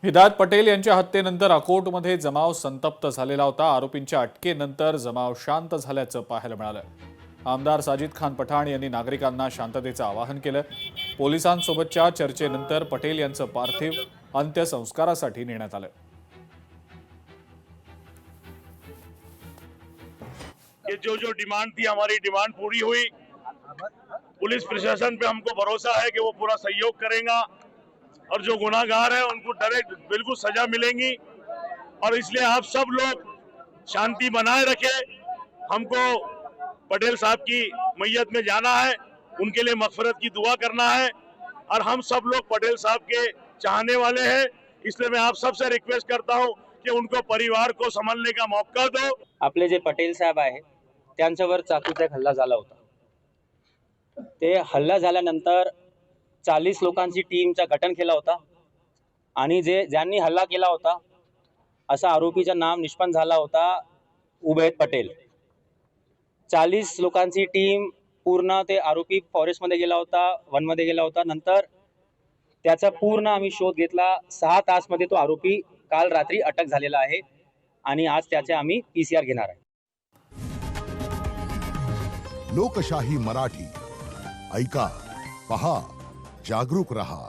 हिदायत पटेल यांच्या हत्येनंतर अकोटमध्ये जमाव संतप्त झालेला होता। आरोपींच्या अटकेनंतर जमाव शांत झाल्याचं पाहायला मिळालं। आमदार साजिद खान पठाण यांनी नागरिकांना शांततेचं आवाहन केलं। पोलिसांसोबतच्या चर्चेनंतर पटेल यांचं पार्थिव अंत्यसंस्कारासाठी नेण्यात आलं। जो डिमांड थी, हमारी डिमांड पूरी हुई। पुलिस प्रशासन पे हमको भरोसा है कि वो पूरा सहयोग करेगा और जो गुनाहगार है उनको डायरेक्ट बिल्कुल सजा मिलेगी। और इसलिए आप सब लोग शांति बनाए रखें। हमको पटेल साहब की मैयत में जाना है, उनके लिए मगफिरत की दुआ करना है और हम सब लोग पटेल साहब के चाहने वाले हैं। इसलिए मैं आप सबसे रिक्वेस्ट करता हूं कि उनको परिवार को संभालने का मौका दो। आपले जे पटेल साहेब आहे त्यांच्यावर चाकूचा एक हल्ला झाला होता। ते हल्ला झाल्यानंतर 40 लोकांची टीमचा गठन केला होता आणि ज्यांनी हल्ला केला होता असा आरोपीचं नाम निष्पन्न झाला होता उबैद पटेल। 40 लोकांची टीम पूर्ण ते आरोपी फॉरेस्ट मध्ये गेला होता, वन मध्ये गेला होता। नंतर त्याचा पूर्ण आम्ही शोध घेतला। 6 तास मध्ये तो आरोपी काल रात्री अटक झालेला आहे आणि आज त्याचे आम्ही पीसीआर घेणार आहे। लोकशाही मराठी ऐका, पहा, जागरूक रहा।